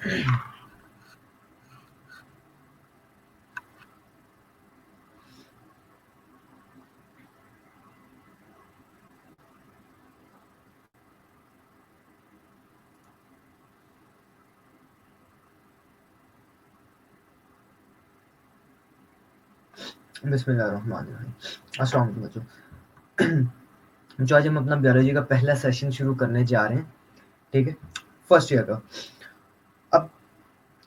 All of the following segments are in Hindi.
बिस्मिल्लाहिर्रहमानिर्रहीम। अस्सलाम वालेकुम बच्चों। जो आज हम अपना बायोलॉजी का पहला सेशन शुरू करने जा रहे हैं, ठीक है, फर्स्ट ईयर का। अब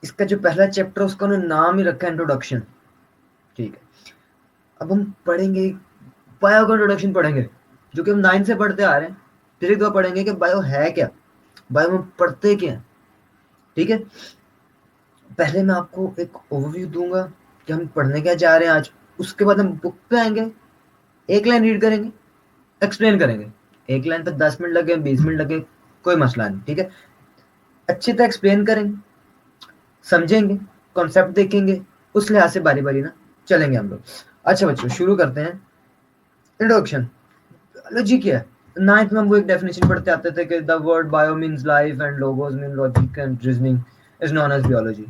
इसका जो पहला चैप्टर है उसका उन्होंने नाम ही रखा है इंट्रोडक्शन, ठीक है। अब हम पढ़ेंगे बायो का इंट्रोडक्शन पढ़ेंगे, जो कि हम 9 से पढ़ते आ रहे हैं। फिर एक दो पढ़ेंगे कि बायो है क्या, बायो में पढ़ते क्या, ठीक है। पहले मैं आपको एक ओवरव्यू दूंगा कि हम पढ़ने क्या जा रहे हैं आज। उसके बाद हम बुक पे आएंगे, एक लाइन रीड करेंगे, एक्सप्लेन करेंगे। एक लाइन पे 10 मिनट लगे, 20 मिनट लगे, कोई मसला नहीं, ठीक है। अच्छी तरह एक्सप्लेन करेंगे, समझेंगे, कॉन्सेप्ट देखेंगे, उस लिहाज से बारी बारी ना चलेंगे हम लोग। अच्छा बच्चों, शुरू करते हैं। इंट्रोडक्शन, बायोलॉजी क्या है। 9th में हम वो एक डेफिनेशन पढ़ते आते थे कि the word bio means life and logos mean logic and reasoning is known as biology.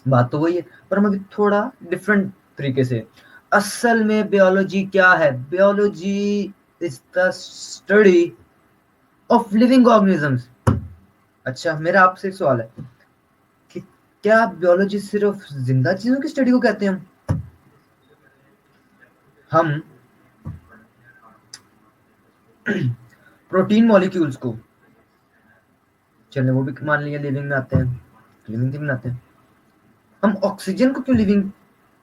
बात तो वही है, पर हम अभी थोड़ा डिफरेंट तरीके से। असल में बायोलॉजी क्या है? Biology is the study of living organisms. अच्छा, मेरा आपसे एक सवाल है कि क्या बायोलॉजी सिर्फ जिंदा चीजों की स्टडी को कहते हैं? हम प्रोटीन मॉलिक्यूल्स को, चलिए वो भी मान लिया लिविंग में आते हैं, लिविंग के में आते हैं। हम ऑक्सीजन को क्यों लिविंग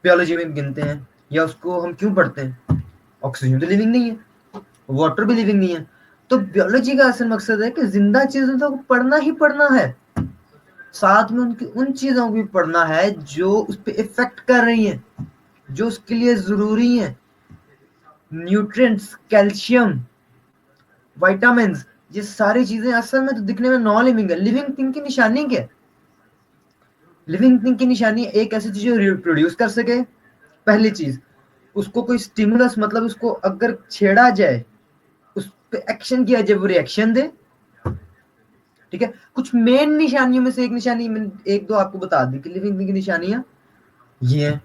बायोलॉजी में गिनते हैं, या उसको हम क्यों पढ़ते हैं? ऑक्सीजन तो लिविंग नहीं है, वाटर भी लिविंग नहीं है। तो बायोलॉजी का असल मकसद है कि जिंदा चीजों को पढ़ना ही पढ़ना है, साथ में उनकी उन चीजों को भी पढ़ना है जो उस पर इफेक्ट कर रही हैं, जो उसके लिए जरूरी हैं। न्यूट्रिएंट्स, कैल्शियम, विटामिन, ये सारी चीजें असल में तो दिखने में नॉन लिविंग है। लिविंग थिंग की निशानी क्या है? लिविंग थिंग की निशानी एक ऐसी चीज जो रिप्रोड्यूस कर सके, पहली चीज। उसको कोई स्टिमुलस, मतलब उसको अगर छेड़ा जाए, उस पे एक्शन किया जाए, वो रिएक्शन दे, ठीक है। कुछ मेन निशानियों में से एक निशानी एक दो आपको बता दी कि लिविंग थिंग की निशानियां ये हैं।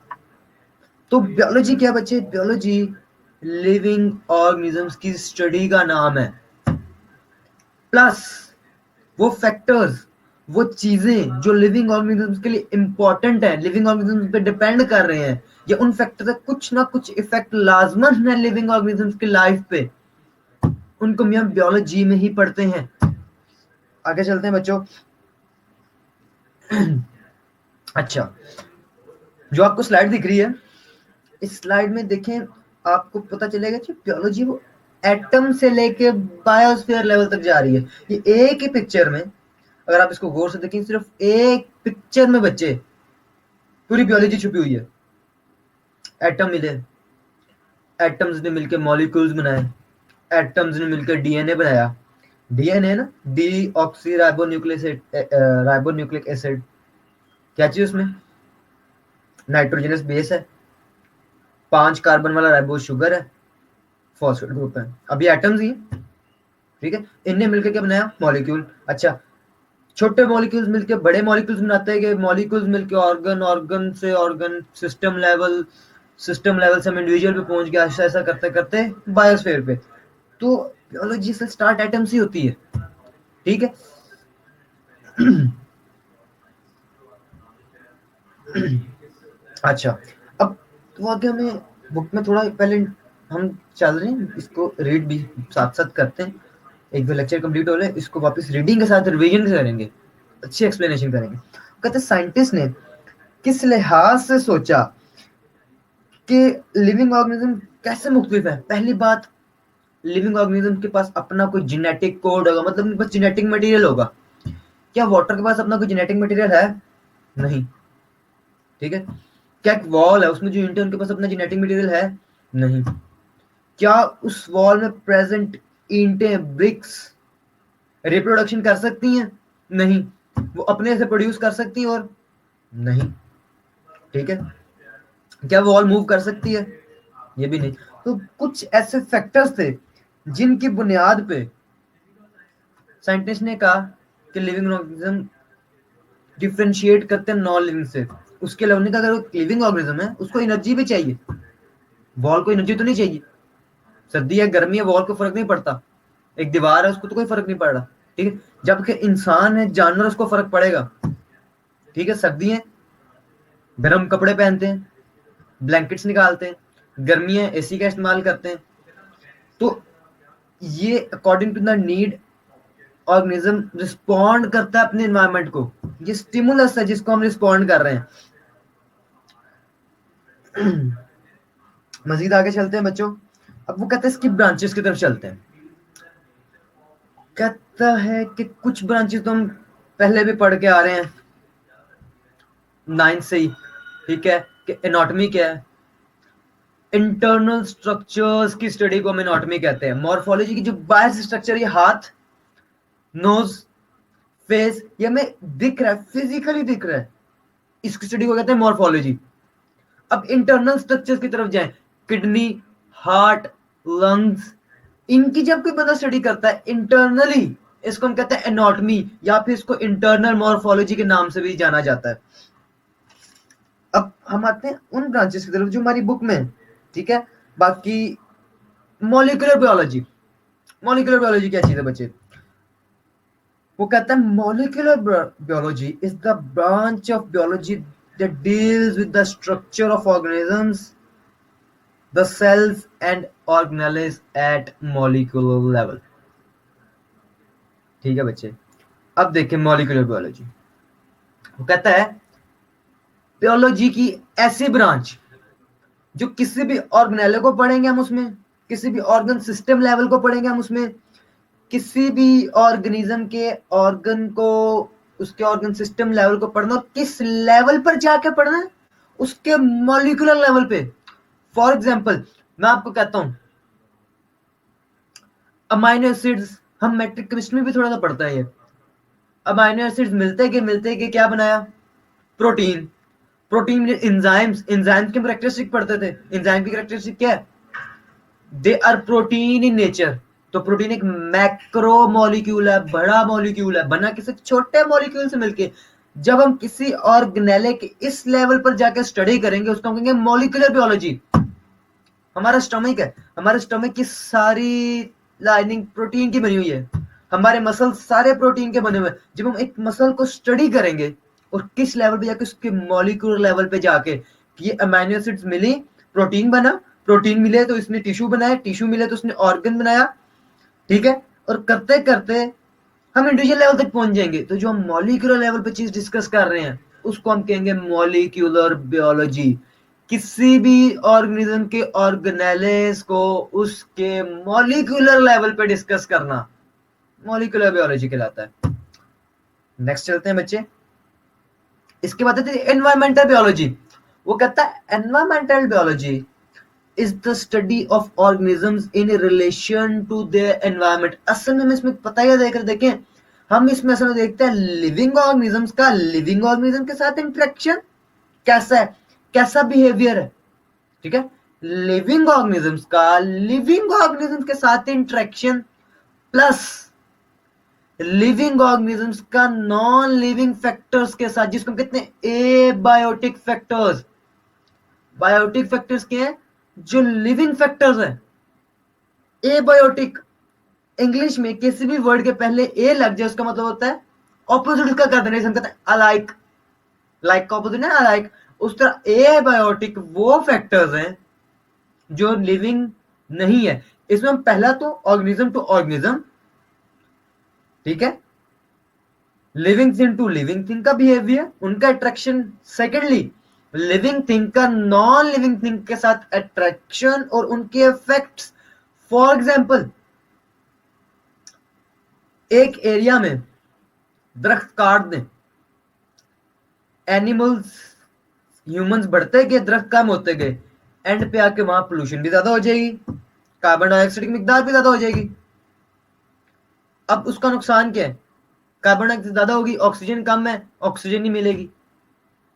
तो बायोलॉजी क्या बच्चे? बायोलॉजी लिविंग ऑर्गेनिजम्स की स्टडी का नाम है, प्लस वो फैक्टर्स, वो चीजें जो लिविंग ऑर्गेनिजम्स के लिए इंपॉर्टेंट है, लिविंग ऑर्गेनिजम्स पे डिपेंड कर रहे हैं, या उन फैक्टर का कुछ ना कुछ इफेक्ट लाजमन है लिविंग ऑर्गेनिजम्स की लाइफ पे, उनको हम बायोलॉजी में ही पढ़ते हैं। आगे चलते हैं बच्चों। अच्छा, जो आपको स्लाइड दिख रही है, इस स्लाइड में देखें, आपको पता चलेगा कि बायोलॉजी वो एटम से लेके बायोस्फीयर लेवल तक जा रही है। ये एक ही पिक्चर में, अगर आप इसको गौर से देखें, सिर्फ एक पिक्चर में बच्चे पूरी बायोलॉजी छुपी हुई है। एटम मिले, एटम्स ने मिलकर मॉलिक्यूल्स बनाए, एटम्स ने मिलकर डीएनए बनाया। डीएनए ना, डी ऑक्सी राइबोन्यूक्लिक एसिड, क्या चीज उसमें? नाइट्रोजनस बेस है, 5 कार्बन वाला राइबोस शुगर है, फॉस्फेट ग्रुप है। अब ये एटम्स ही, ठीक है, इनने मिलकर क्या बनाया? मॉलिक्यूल। अच्छा, छोटे मॉलिक्यूल्स मिलकर बड़े मॉलिक्यूल्स बनाते हैं, कि मॉलिक्यूल्स मिलकर ऑर्गन, ऑर्गन से organ, system level, system level से हम इंडिविजुअल पे पहुंच गया, ऐसा ऐसा करते करते बायोस्फीयर पे। तो बायोलॉजी से स्टार्ट एटम से होती है, ठीक है। अच्छा, अब तो आगे हमें बुक में थोड़ा पहले हम चल रहे हैं, इसको रीड भी साथ साथ करते हैं। एक दो लेक्चर कंप्लीट हो रहे हैं, इसको वापस रीडिंग के साथ रिवीजन करेंगे, अच्छी एक्सप्लेनेशन करेंगे। कहते साइंटिस्ट ने किस लिहाज से सोचा कि लिविंग ऑर्गेनिज्म कैसे मुख्तलिफ है। पहली बात, लिविंग ऑर्गेनिज्म के पास अपना कोई जेनेटिक कोड होगा, मतलब उनके पास जेनेटिक मटेरियल होगा। क्या वाटर के पास अपना कोई जेनेटिक मटेरियल है? नहीं, ठीक है। क्या एक वॉल है, उसमें जो यूनिट है उनके पास अपना जेनेटिक मटेरियल है? नहीं। क्या उस वॉल में प्रेजेंट ईंटें, ब्रिक्स रिप्रोडक्शन कर सकती हैं? नहीं। वो अपने से प्रोड्यूस कर सकती हैं? और नहीं, ठीक है। क्या वॉल मूव कर सकती है? ये भी नहीं। तो कुछ ऐसे फैक्टर्स थे जिनकी बुनियाद पे साइंटिस्ट ने कहा कि लिविंग ऑर्गेनिज्म डिफ्रेंशिएट करते हैं नॉन लिविंग से। उसके अलावा उन्होंने कहा अगर लिविंग ऑर्गेनिज्म है उसको एनर्जी भी चाहिए, वॉल को एनर्जी तो नहीं चाहिए, सर्दी है गर्मी है वॉल को फर्क नहीं पड़ता, एक दीवार है उसको तो कोई फर्क नहीं पड़ रहा, ठीक है। जबकि इंसान है जानवर उसको फर्क पड़ेगा, ठीक है। सर्दी है गर्म कपड़े पहनते हैं, ब्लैंकेट्स निकालते हैं, गर्मी है एसी का इस्तेमाल करते हैं। तो ये according to the need organism respond करता है अपने एनवायरनमेंट को, ये स्टिमुलस है जिसको हम रिस्पॉन्ड कर रहे हैं। मजीद आगे चलते हैं बच्चों। अब वो कहते हैं इसकी ब्रांचेस की तरफ चलते हैं। कहता है कि कुछ ब्रांचेस तो हम पहले भी पढ़ के आ रहे हैं 9th से ही, ठीक है, कि एनाटॉमी क्या है। इंटरनल स्ट्रक्चर्स की स्टडी को हम एनाटॉमी कहते हैं। मॉर्फोलॉजी की जो बाहर से स्ट्रक्चर, ये हाथ, नोज, फेस, ये हमें दिख रहा है, फिजिकली दिख रहा है, इसकी स्टडी को कहते हैं मॉर्फोलॉजी। अब इंटरनल स्ट्रक्चर्स की तरफ जाएं, किडनी, हार्ट, लंग्स, इनकी जब कोई बंदा स्टडी करता है इंटरनली, इसको हम कहते हैं एनाटॉमी, या फिर इसको इंटरनल मॉर्फोलॉजी के नाम से भी जाना जाता है। अब हम आते हैं उन ब्रांचेस की तरफ जो हमारी बुक में है, ठीक है। बाकी मॉलिक्यूलर बायोलॉजी, मॉलिक्यूलर बायोलॉजी क्या चीज है बच्चे? वो कहता है molecular biology is the branch of biology that deals with the structure of organisms, the cells and organelles at molecular level. ठीक है बच्चे, अब देखिए मॉलिक्यूलर बायोलॉजी। वो कहता है बायोलॉजी की ऐसी ब्रांच जो किसी भी ऑर्गेनेल को पढ़ेंगे हम उसमें, किसी भी ऑर्गन सिस्टम लेवल को पढ़ेंगे हम उसमें, किसी भी ऑर्गेनिज्म के ऑर्गन को, उसके ऑर्गन सिस्टम लेवल को पढ़ना, और किस लेवल पर जाके पढ़ना है, उसके मॉलिक्यूलर लेवल पे। फॉर एग्जांपल मैं आपको कहता हूं अमाइनो एसिड्स, हम मैट्रिक केमिस्ट्री में भी थोड़ा सा पढ़ता है ये। अमाइनो एसिड्स मिलते के क्या बनाया? प्रोटीन। प्रोटीन में एंजाइम्स, एंजाइम्स के कैरेक्टरिस्टिक पढ़ते थे। एंजाइम की कैरेक्टरिस्टिक क्या है? They are protein in nature. तो प्रोटीन एक मैक्रो मॉलिक्यूल है, बड़ा मॉलिक्यूल है, बना किसी छोटे मॉलिक्यूल से मिलके। जब हम किसी ऑर्गेनेल के इस लेवल पर जाकर स्टडी करेंगे उसको हम कहेंगे मॉलिक्यूलर बायोलॉजी। हमारा स्टमक है, हमारे स्टमक की सारी लाइनिंग प्रोटीन की बनी हुई है, हमारे मसल सारे प्रोटीन के बने हुए हैं। जब हम एक मसल को स्टडी करेंगे और किस लेवल पे जाके, उसके मॉलिक्यूलर लेवल पे जाके, ये अमीनो एसिड्स मिली, प्रोटीन बना, प्रोटीन मिले तो इसने टिश्यू बनाया, टिश्यू मिले तो उसने ऑर्गन बनाया, ठीक है। और करते करते हम इंडिविजुअल लेवल तक पहुंच जाएंगे। तो जो हम मॉलिक्यूलर लेवल पे चीज डिस्कस कर रहे हैं उसको हम कहेंगे मॉलिक्यूलर बायोलॉजी। किसी भी ऑर्गेनिज्म के ऑर्गेनेल्स को उसके मॉलिक्यूलर लेवल पे डिस्कस करना मॉलिक्यूलर बायोलॉजी कहलाता है। नेक्स्ट चलते हैं बच्चे। इसके बाद आती है एनवायरमेंटल बायोलॉजी। वो कहता है environmental biology is the study of organisms in relation to their environment। असल में इसमें पता ही देकर देखें, हम इसमें असल में देखते हैं लिविंग ऑर्गेनिजम्स का लिविंग ऑर्गेनिज्म के साथ इंटरेक्शन कैसा है, कैसा बिहेवियर है, ठीक है। लिविंग ऑर्गेनिजम्स का लिविंग ऑर्गेनिजम्स के साथ इंटरेक्शन प्लस लिविंग ऑर्गेनिजम्स का नॉन लिविंग फैक्टर्स के साथ, जिसको कहते हैं एबायोटिक फैक्टर्स। बायोटिक फैक्टर्स क्या है? जो लिविंग फैक्टर्स है। एबायोटिक, इंग्लिश में किसी भी वर्ड के पहले ए लग जाए उसका मतलब होता है ऑपोजिट उसका कर देना, जैसे हम कहते हैं अलाइक, लाइक का ऑपोजिट है अलाइक। उस तरह एबायोटिक वो फैक्टर्स हैं जो लिविंग नहीं है। इसमें हम पहला तो ऑर्गेनिज्म टू ऑर्गेनिज्म, ठीक है, living thing to living thing का बिहेवियर, उनका अट्रैक्शन। सेकेंडली लिविंग थिंग का नॉन लिविंग थिंग के साथ अट्रैक्शन और उनके इफेक्ट्स। फॉर एग्जांपल एक एरिया में दरख्त काट दें, एनिमल्स, ह्यूमंस बढ़ते गए, दरख्त कम होते गए, एंड पे आके वहां पोल्यूशन भी ज्यादा हो जाएगी, कार्बन डाइऑक्साइड की मिकदार भी ज्यादा हो जाएगी। अब उसका नुकसान क्या है? कार्बन डाइऑक्साइड ज्यादा होगी, ऑक्सीजन कम है, ऑक्सीजन नहीं मिलेगी,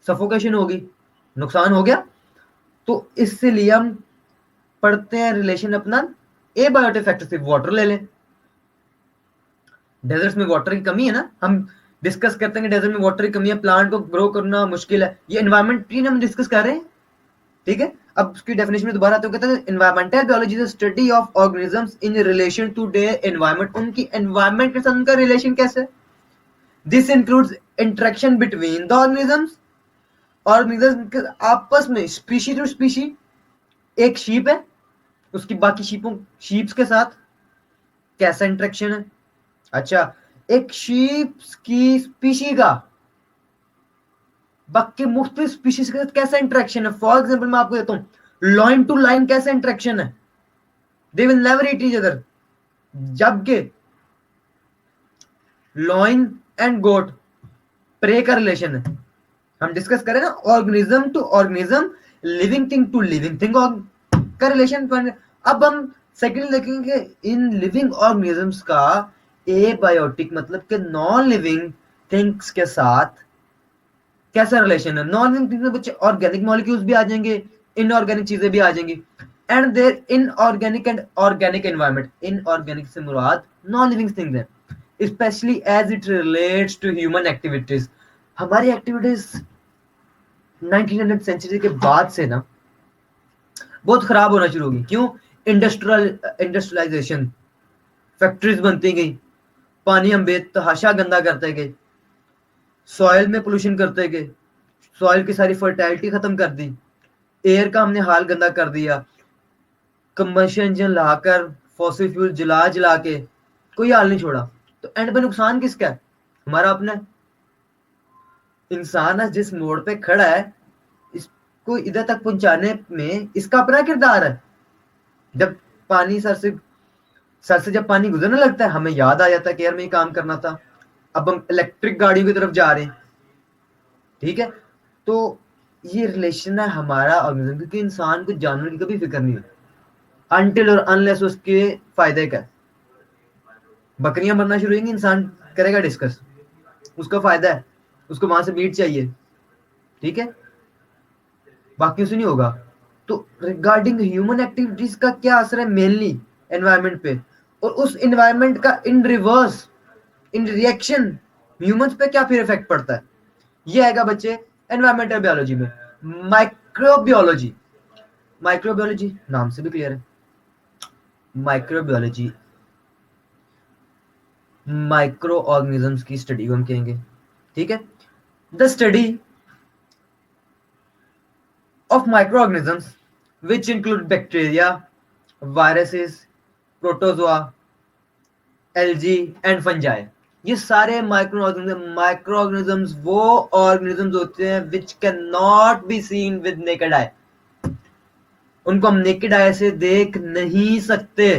सफोकेशन होगी, नुकसान हो गया। तो इसलिए हम पढ़ते हैं रिलेशन अपना एबायोटिक फैक्टर से। वाटर ले लें, डेजर्ट्स में वाटर की कमी है ना, हम डिस्कस करते हैं कि डेजर्ट में वाटर की कमी है, प्लांट को ग्रो करना मुश्किल है, ये एनवायरमेंट हम डिस्कस कर रहे हैं, ठीक है। अब उसकी डेफिनेशन में दोबारा आते हुए कहते हैं environmental biology is study of organisms in relation to their environment, उनकी एनवायरमेंट के साथ उनका रिलेशन कैसे है। This includes interaction between the organisms, organisms के आपस में, स्पीशी टू स्पीशी, एक शीप है उसकी बाकी शीप्स के साथ कैसा इंटरेक्शन है। अच्छा, एक शीप्स की स्पीशी का बाकी मुख्तलिफ स्पीशीज के साथ कैसा इंटरेक्शन है। फॉर एग्जाम्पल मैं आपको देता हूं, लाइन टू लाइन कैसा इंटरेक्शन है, they will never eat each other, जबकि लॉइन एंड गोट प्रे का रिलेशन है। हम डिस्कस करें ना organism to organism, living thing to living thing का रिलेशन। अब हम सेकेंड देखेंगे इन लिविंग ऑर्गेनिजम्स का एबायोटिक मतलब के नॉन लिविंग थिंग्स के साथ कैसा रिलेशन है। नॉन लिविंग थिंग्स में बच्चे ऑर्गेनिक मॉलिक्यूल्स भी आ जाएंगे, इनऑर्गेनिक चीजें भी आ जाएंगी, and their inorganic and organic environment. Inorganic से मुराद नॉन लिविंग थिंग्स हैं, specially as it relates to human activities. हमारी एक्टिविटीज 1900 सेंचुरी के बाद से ना बहुत खराब होना शुरू होगी। क्यों? इंडस्ट्रियलाइजेशन, फैक्ट्रीज बनती गई, पानी हम बेतहाशा गंदा करते गए, सॉइल में पोल्यूशन करते गए, सॉइल की सारी फर्टिलिटी खत्म कर दी, एयर का हमने हाल गंदा कर दिया, कंबशन इंजन लाकर फॉसिल फ्यूल जला जला के कोई हाल नहीं छोड़ा। तो एंड पे नुकसान किसका है? हमारा अपना। इंसान जिस मोड़ पे खड़ा है इसको इधर तक पहुंचाने में इसका अपना किरदार है। जब पानी सर से जब पानी गुजरने लगता है हमें याद आ जाता है कि यार मैं ये काम करना था। अब हम इलेक्ट्रिक गाड़ियों की तरफ जा रहे हैं, ठीक है। तो ये रिलेशन है हमारा ऑर्गेनिज्म, क्योंकि इंसान को जानवर की कभी फिक्र नहीं है अनटिल और अनलेस उसके फायदे का। बकरियां मरना शुरू होंगी, इंसान करेगा डिस्कस, उसका फायदा है, उसको वहां से मीट चाहिए, ठीक है, बाकी उसे नहीं होगा। तो रिगार्डिंग ह्यूमन एक्टिविटीज का क्या असर है मेनली एनवायरनमेंट पे, और उस एनवायरनमेंट का इन रिवर्स, इन रिएक्शन ह्यूमंस पे क्या फिर इफेक्ट पड़ता है, ये आएगा बच्चे एनवायरमेंटल बायोलॉजी में। माइक्रोबियोलॉजी, माइक्रोबियोलॉजी नाम से भी क्लियर है। माइक्रोबियोलॉजी माइक्रो ऑर्गेनिजम्स की स्टडी को हम कहेंगे, ठीक है। The study of microorganisms which include bacteria, viruses, protozoa, algae and fungi। ये सारे माइक्रोऑर्गेनिजम्स वो ऑर्गेनिजम्स होते हैं which cannot be seen with naked eye। उनको हम नेकेड आई से देख नहीं सकते।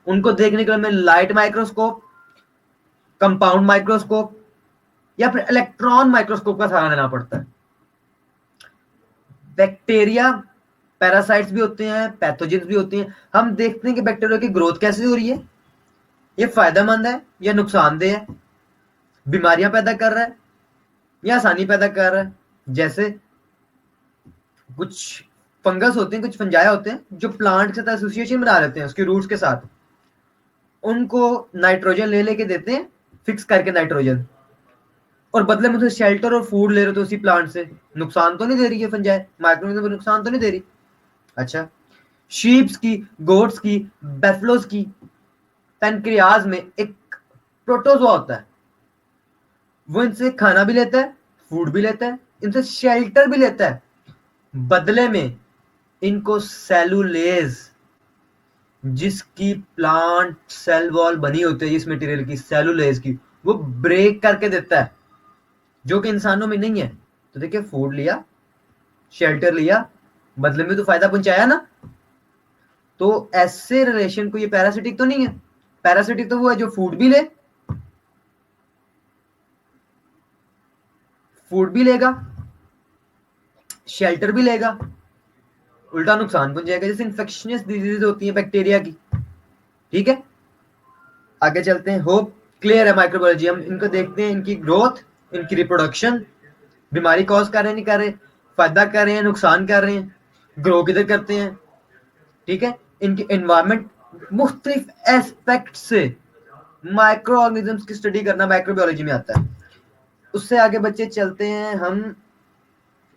उनको देखने के लिए हमें लाइट माइक्रोस्कोप, कंपाउंड माइक्रोस्कोप या फिर इलेक्ट्रॉन माइक्रोस्कोप का सहारा लेना पड़ता है। बैक्टीरिया पैरासाइट्स भी होते हैं, पैथोजेंस भी होते हैं। हम देखते हैं कि बैक्टीरिया की ग्रोथ कैसे हो रही है, ये फायदेमंद है या नुकसानदेह है, बीमारियां पैदा कर रहा है या आसानी पैदा कर रहा है। जैसे कुछ फंगस होते हैं, कुछ फंजाया होते हैं जो प्लांट के साथ एसोसिएशन बना लेते हैं उसके रूट्स के साथ, उनको नाइट्रोजन ले लेके देते हैं, फिक्स करके नाइट्रोजन, और बदले में उसे शेल्टर और फूड ले रहे तो उसी प्लांट से। नुकसान तो नहीं दे रही है फंजाई, माइक्रोऑर्गेनिज्म नुकसान तो नहीं दे रही। अच्छा, शीप्स की, गोट्स की, बेफलोस की पैनक्रियाज में एक प्रोटोजोआ होता है, वो इनसे खाना भी लेता है, फूड भी लेता है, इनसे शेल्टर भी लेता है। बदले में इनको सेलुलेज, जिसकी प्लांट सेल वॉल बनी होती है इस मटेरियल की, सेलुलेज की, वो ब्रेक करके देता है, जो कि इंसानों में नहीं है। तो देखिए, फूड लिया, शेल्टर लिया, बदले में तो फायदा पहुंचाया ना। तो ऐसे रिलेशन को, ये पैरासिटिक तो नहीं है। पैरासिटिक तो वो है जो फूड भी ले, फूड भी लेगा, शेल्टर भी लेगा, उल्टा नुकसान पहुंचाएगा, जैसे इन्फेक्शियस डिजीज होती है बैक्टीरिया की, ठीक है। आगे चलते हैं। होप क्लियर है माइक्रोबायोलॉजी। हम इनको देखते हैं, इनकी ग्रोथ, इनकी रिप्रोडक्शन, बीमारी कॉज कर रहे हैं नहीं कर रहे, फायदा कर रहे हैं नुकसान कर रहे हैं, ग्रो किधर करते हैं, ठीक है। इनकी एनवायरमेंट मुख्तलिफ एस्पेक्ट से माइक्रो ऑर्गेनिजम्स की स्टडी करना माइक्रोबायोलॉजी में आता है। उससे आगे बच्चे चलते हैं हम,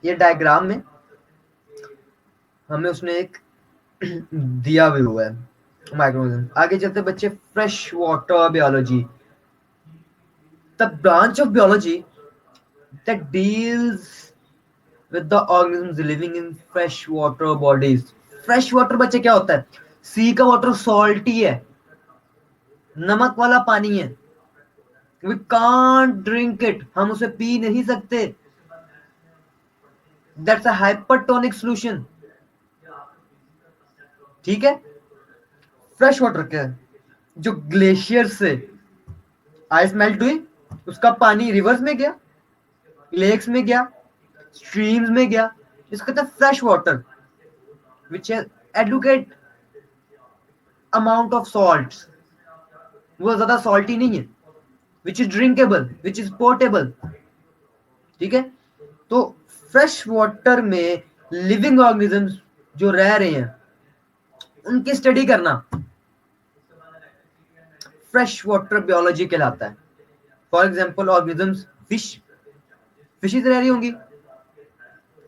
ये डायग्राम में हमें उसने एक दिया भी हुआ है माइक्रोऑर्गेनिज्म। आगे चलते बच्चे fresh water biology, the branch of biology that deals with the organisms living in fresh water bodies. Fresh water बच्चे क्या होता है? सी का वाटर सॉल्टी है, नमक वाला पानी है, वी कांट ड्रिंक इट, हम उसे पी नहीं सकते, दैट्स अ हाइपरटोनिक सॉल्यूशन। ठीक है। फ्रेश वाटर क्या है? जो ग्लेशियर से आइस मेल्ट हुई, उसका पानी रिवर्स में गया, लेक्स में गया, स्ट्रीम्स में गया, इसको कहते हैं फ्रेश वाटर विच है एडुकेट अमाउंट ऑफ सॉल्ट, वो ज्यादा सॉल्टी नहीं है, which is drinkable, which is portable. ठीक है। तो फ्रेश वाटर में लिविंग ऑर्गेनिजम्स जो रह रहे हैं उनकी स्टडी करना फ्रेश वाटर बायोलॉजी कहलाता है। फॉर एग्जाम्पल ऑर्गेनिजम्स, फिशेज रह रही होंगी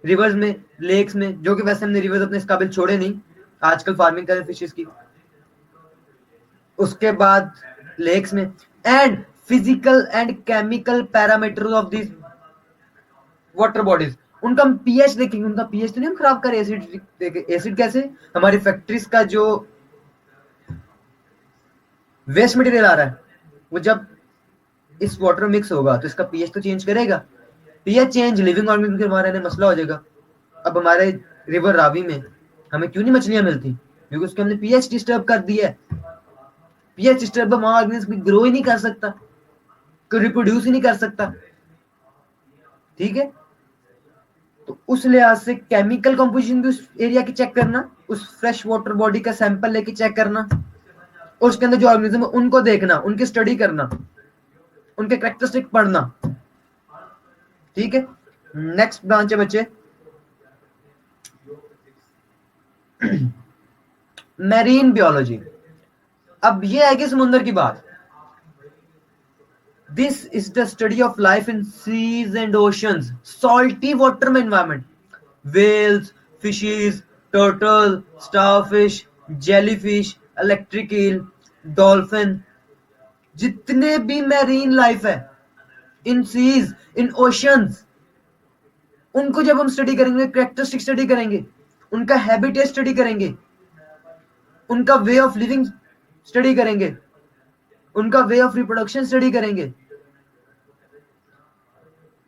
रिवर्स में, लेक्स में, जो कि वैसे हमने रिवर्स अपने इस काबिल छोड़े नहीं, आजकल फार्मिंग करें फिशेज की। उसके बाद लेक्स में, and physical and chemical parameters of this water bodies, उनका हम पीएच देखेंगे। उनका पीएच तो नहीं हम खराब करें, एसिड, एसिड कैसे? हमारी फैक्ट्रीज का जो वेस्ट मटेरियल आ रहा है वो जब इस वाटर मिक्स होगा तो इसका पीएच तो चेंज करेगा। पीएच चेंज लिविंग ऑर्गेनिज्म के हमारे मसला हो जाएगा। अब हमारे रिवर रावी में हमें क्यों नहीं मछलियां मिलती? क्योंकि उसके हमने पीएच डिस्टर्ब कर दिया है। पीएच डिस्टर्ब वहां ऑर्गेनिज्म ग्रो ही नहीं कर सकता, कोई रिप्रोड्यूस ही नहीं कर सकता। ठीक है। तो उस लिहाज से केमिकल कंपोजिशन भी उस एरिया की चेक करना, उस फ्रेश वाटर बॉडी का सैंपल लेके चेक करना, और उसके अंदर जो ऑर्गेनिज्म है उनको देखना, उनकी स्टडी करना, उनके कैरेक्टरिस्टिक पढ़ना। ठीक है। नेक्स्ट ब्रांच है बच्चे मैरीन बायोलॉजी। अब ये आएगी समुद्र की बात। This is the study of life in seas and oceans, salty water में environment, whales, fishes, turtle, starfish, jellyfish, electric eel, dolphin, जितने भी मैरीन लाइफ है इन सीज, इन ओशंस, उनको जब हम स्टडी करेंगे, कैरेक्टरिस्टिक स्टडी करेंगे, उनका हैबिटेट स्टडी करेंगे, उनका वे ऑफ लिविंग स्टडी करेंगे, उनका वे ऑफ रिप्रोडक्शन स्टडी करेंगे।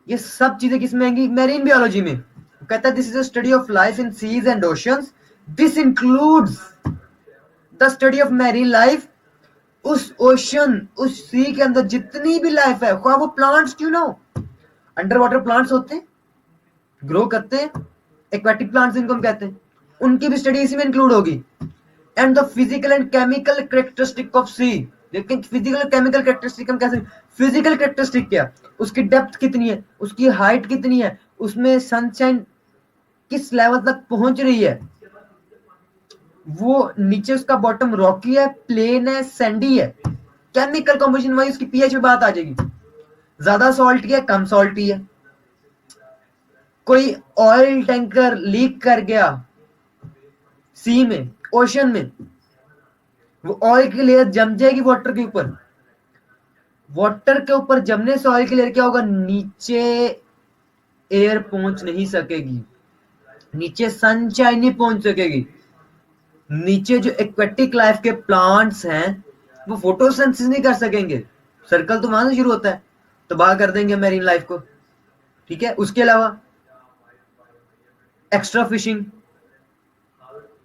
ये सब चीजें किसमें आएंगी? मैरीन बायोलॉजी में। कहता है this is a study of life in seas and oceans, this includes the study of marine life. उस ओशन, उस सी के अंदर जितनी भी लाइफ है, ख्वाह वो प्लांट्स क्यों ना हो, अंडर वाटर प्लांट्स होते हैं, ग्रो करते हैं, एक्वेटिक प्लांट्स इनको हम कहते हैं, उनकी भी स्टडी इसी में इंक्लूड होगी। And the physical and chemical characteristic of sea. लेकिन फिजिकल केमिकल कैरेक्टरिस्टिक हम कैसे? फिजिकल कैरेक्टरिस्टिक क्या? उसकी डेप्थ कितनी है, उसकी हाइट कितनी है, उसमें सनशाइन किस लेवल तक पहुंच रही है, वो नीचे उसका बॉटम रॉकी है, प्लेन है, सैंडी है, केमिकल कंपोजिशन वाइज उसकी पीएच में बात आ जाएगी। ज्यादा सॉल्टी है, कम सॉल्टी है, कोई ऑयल टैंकर लीक कर गया सी में, ओशन में, वो ऑयल की लेयर जम जाएगी वाटर के ऊपर। वाटर के ऊपर जमने से ऑयल की लेयर क्या होगा? नीचे एयर पहुंच नहीं सकेगी, नीचे सनशाइन नहीं पहुंच सकेगी, नीचे जो एक्वेटिक लाइफ के प्लांट्स हैं वो फोटोसिंथेसिस नहीं कर सकेंगे। सर्कल तो वहां से शुरू होता है, तबाह कर देंगे मैरीन लाइफ को। ठीक है। उसके अलावा एक्स्ट्रा फिशिंग,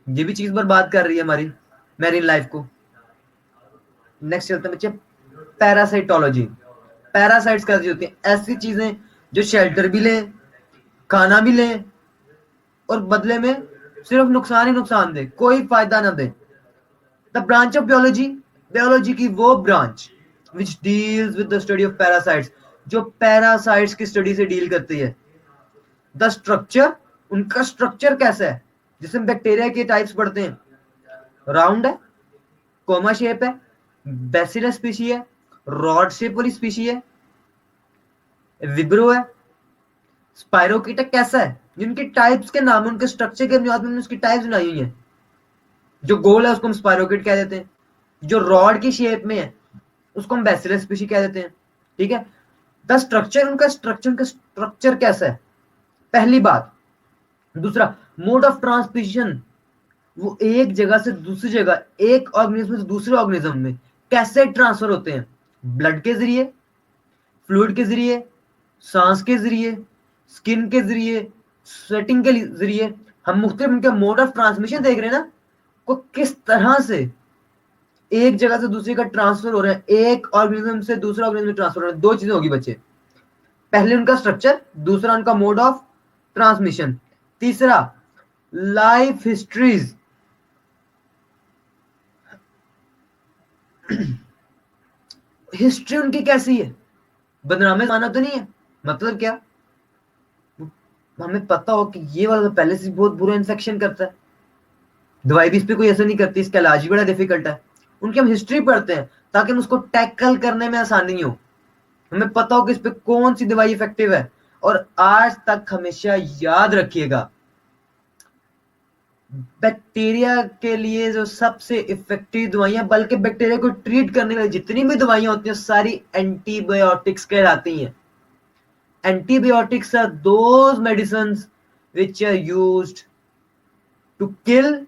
ये भी चीज बर्बाद कर रही है हमारी मैरीन लाइफ को। नेक्स्ट चलते हैं बच्चे पैरासाइटोलॉजी। पैरासाइट्स कैसी होती हैं? ऐसी चीजें जो शेल्टर भी लें, खाना भी लें, और बदले में सिर्फ नुकसान ही नुकसान दे, कोई फायदा ना दे। The branch of biology, biology की वो branch which deals with the study of parasites, जो पैरासाइट्स की स्टडी से डील करती है। द स्ट्रक्चर, उनका स्ट्रक्चर कैसा है? जिसमें बैक्टीरिया के टाइप्स पढ़ते हैं, राउंड है, कोमा शेप है, बैसिलस स्पीशी है, रॉड शेप वाली स्पीशी है, विब्रो है, स्पाइरोकीटा कैसा है, जिनके टाइप्स के नाम, उनके स्ट्रक्चर के बुनियाद में उसकी टाइप्स बनाई हुई है। जो गोल है उसको हम स्पाइरोकीट कह देते हैं, जो रॉड की शेप में है उसको हम बैसिलस स्पीशी कह देते हैं। ठीक है, द स्ट्रक्चर, उनका स्ट्रक्चर कैसा है, पहली बात। दूसरा, मोड ऑफ ट्रांसमिशन, वो एक जगह से दूसरी जगह, एक ऑर्गेनिज्म से दूसरे ऑर्गेनिज्म में कैसे ट्रांसफर होते हैं, ब्लड के जरिए, फ्लूइड के जरिए, सांस के जरिए, स्किन के जरिए, स्वेटिंग के जरिए। हम मुख्तलिफ उनके मोड ऑफ ट्रांसमिशन देख रहे हैं ना, को किस तरह से एक जगह से दूसरी का ट्रांसफर हो रहा है, एक ऑर्गेनिज्म से दूसरे ऑर्गेनिज्म में ट्रांसफर हो रहा है। दो चीजें होगी बच्चे, पहले उनका स्ट्रक्चर, दूसरा उनका मोड ऑफ ट्रांसमिशन, तीसरा लाइफ हिस्ट्रीज। हिस्ट्री उनकी कैसी है, बदनामे माना तो नहीं है, मतलब क्या, हमें पता हो कि ये वाला तो पहले से बहुत बुरा इन्फेक्शन करता है, दवाई भी इस पे कोई असर नहीं करती, इसका इलाज भी बड़ा डिफिकल्ट है। उनकी हम हिस्ट्री पढ़ते हैं ताकि हम उसको टैकल करने में आसानी हो, हमें पता हो कि इस पे कौन सी दवाई इफेक्टिव है। और आज तक हमेशा याद रखिएगा, बैक्टीरिया के लिए जो सबसे इफेक्टिव दवाइयां, बल्कि बैक्टीरिया को ट्रीट करने वाली जितनी भी दवाइयां होती हैं सारी एंटीबायोटिक्स कहलाती हैं। Antibiotics are those medicines which are used to kill,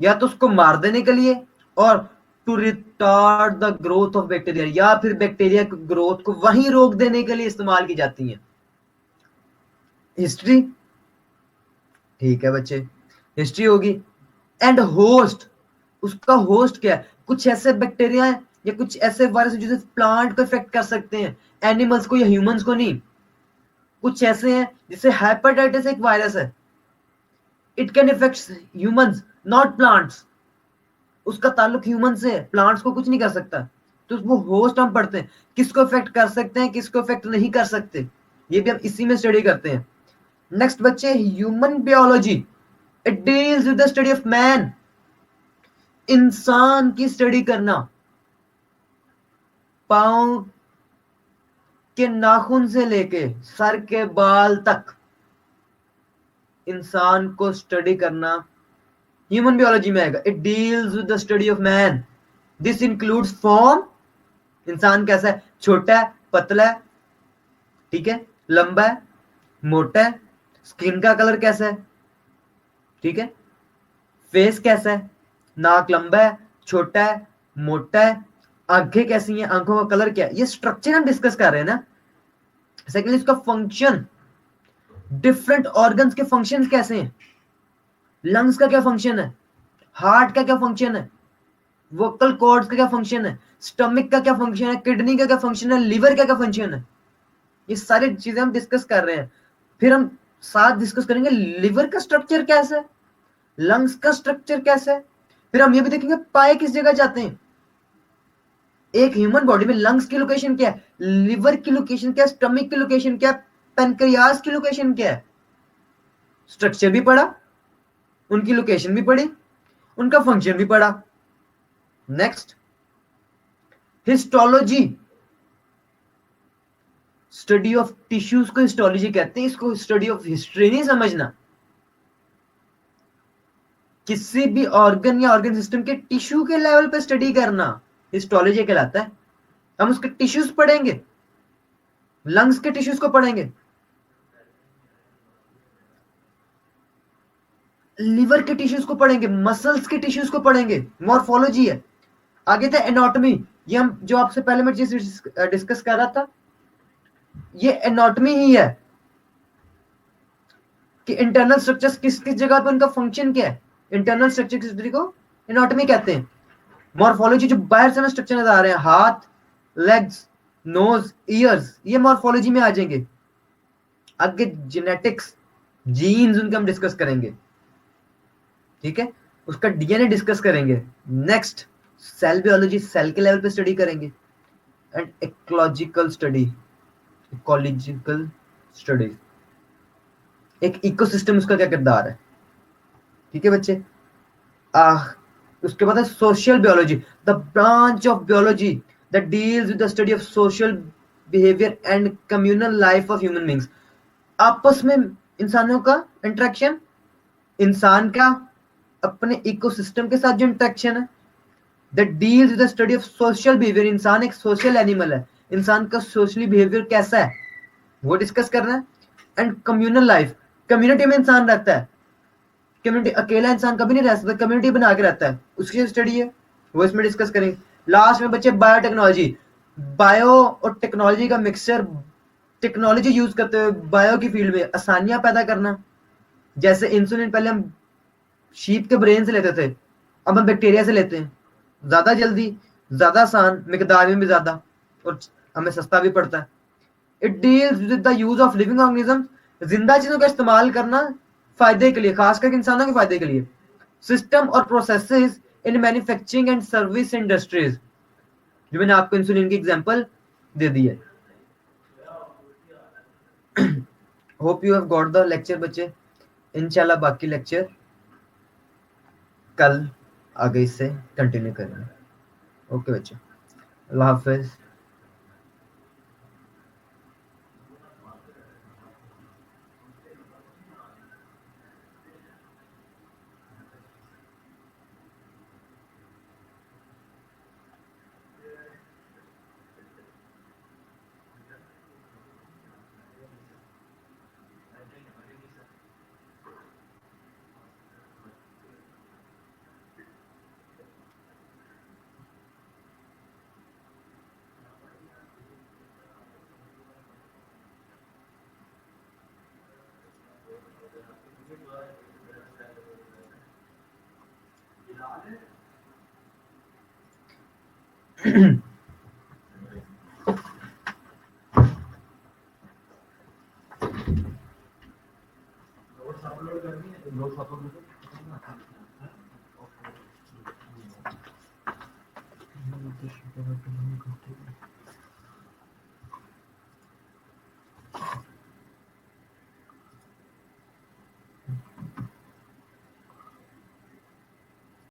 या तो उसको मार देने के लिए, और to retard the growth of bacteria, या फिर बैक्टीरिया की ग्रोथ को वहीं रोक देने के लिए इस्तेमाल की जाती हैं। हिस्ट्री, ठीक है बच्चे, हिस्ट्री होगी। एंड होस्ट, उसका होस्ट क्या है, कुछ ऐसे बैक्टीरिया है या कुछ ऐसे वायरस जिसे प्लांट को इफेक्ट कर सकते हैं, एनिमल्स को या ह्यूमंस को नहीं। कुछ ऐसे हैं जैसे हेपेटाइटिस एक वायरस है, it can effect humans not plants, उसका ताल्लुक ह्यूमन से है, प्लांट्स को कुछ नहीं कर सकता। तो वो होस्ट हम पढ़ते हैं, किसको इफेक्ट कर सकते हैं, किसको इफेक्ट नहीं कर सकते, ये भी हम इसी में स्टडी करते हैं। नेक्स्ट बच्चे, human biology, it deals with the study of man, इंसान की स्टडी करना, पांव के नाखून से लेके सर के बाल तक इंसान को स्टडी करना ह्यूमन बायोलॉजी में आएगा। It deals with the study of man, this includes form, इंसान कैसा है, छोटा है, पतला है, ठीक है, लंबा है, मोटा है, स्किन का कलर कैसा है, ठीक है, फेस कैसा है, नाक लंबा है, छोटा है, मोटा है, आंखें कैसी हैं, आंखों का कलर क्या है, ये स्ट्रक्चर हम डिस्कस कर रहे हैं ना। सेकेंडली इसका फंक्शन, डिफरेंट ऑर्गन्स के फंक्शंस कैसे हैं, लंग्स का क्या फंक्शन है, हार्ट का क्या फंक्शन है, वोकल कॉर्ड्स का क्या फंक्शन है, स्टमक का क्या फंक्शन है, किडनी का क्या फंक्शन है, लिवर का क्या फंक्शन है, ये सारी चीजें हम डिस्कस कर रहे हैं। फिर हम साथ डिस्कस करेंगे लिवर का स्ट्रक्चर कैसा है, लंग्स का स्ट्रक्चर कैसा है, फिर हम ये भी देखेंगे पाए किस जगह जाते हैं। एक ह्यूमन बॉडी में लंग्स की लोकेशन क्या है, लिवर की लोकेशन क्या है, स्टमक की लोकेशन क्या है, पेनक्रियास की लोकेशन क्या है, स्ट्रक्चर भी पढ़ा, उनकी लोकेशन भी पढ़ी, उनका फंक्शन भी पढ़ा। Next, histology, study of tissues को हिस्टोलॉजी कहते हैं, इसको स्टडी ऑफ हिस्ट्री नहीं समझना। किसी भी ऑर्गन या ऑर्गन सिस्टम के टिश्यू के लेवल पे स्टडी करना हिस्टोलॉजी कहलाता है। हम उसके टिश्यूज पढ़ेंगे, लंग्स के टिश्यूज को पढ़ेंगे, लिवर के टिश्यूज को पढ़ेंगे, मसल्स के टिश्यूज को पढ़ेंगे, मॉर्फोलॉजी है। आगे था एनाटॉमी, ये हम जो आपसे पहले मैं चीज डिस्कस कर रहा था, ये एनाटॉमी ही है कि इंटरनल स्ट्रक्चर्स किस किस जगह पे उनका फंक्शन क्या है, इंटरनल स्ट्रक्चर की स्टडी को एनाटॉमी कहते हैं। मॉर्फोलॉजी, जो बाहर से हमें स्ट्रक्चर नजर आ रहे हैं, हाथ, लेग्स, नोज, ईयर्स, ये मॉर्फोलॉजी में आ जाएंगे। आगे जेनेटिक्स, जीन्स, उनके हम डिस्कस करेंगे, ठीक है, उसका डीएनए डिस्कस करेंगे। नेक्स्ट, सेल बायोलॉजी, सेल के लेवल पे स्टडी करेंगे। And ecological study, ecological study, एक इकोसिस्टम उसका क्या किरदार है, ठीक है बच्चे। उसके बाद है social biology, the branch of biology that deals with the study of social behavior and communal life of human beings. आपस में इंसानों का इंटरेक्शन, इंसान का अपने इकोसिस्टम के साथ जो इंटरेक्शन है, that deals with the study of social behaviour. इंसान एक सोशल एनिमल है, इंसान का सोशली बिहेवियर कैसा है वो डिस्कस कर रहा है. एंड कम्युनल लाइफ, कम्युनिटी में इंसान रहता है, कम्युनिटी, अकेला इंसान कभी नहीं रह सकता, कम्युनिटी बना के रहता है, उसकी जो स्टडी है वो इसमें डिस्कस करेंगे. लास्ट में बच्चे बायोटेक्नोलॉजी, बायो और टेक्नोलॉजी का मिक्सचर, टेक्नोलॉजी यूज करते हुए बायो की फील्ड में आसानियां पैदा करना. जैसे इंसुलिन पहले हम शीप के ब्रेन से लेते थे, अब हम बैक्टीरिया से लेते हैं, ज्यादा जल्दी, ज्यादा आसान, मिकदार में भी ज्यादा, और हमें सस्ता भी पड़ता है. It deals with the use of living organism, जिंदा चीजों का इस्तेमाल करना फायदे के लिए, खासकर इंसानों के फायदे के लिए. सिस्टम और processes in manufacturing and service industries, जो मैंने आपको इंसुलिन की एग्जांपल दे दी है. Hope you have got the lecture बच्चे. इंशाल्लाह बाकी लेक्चर कल आगे इससे कंटिन्यू करेंगे. ओके बच्चे, अल्लाह हाफिज.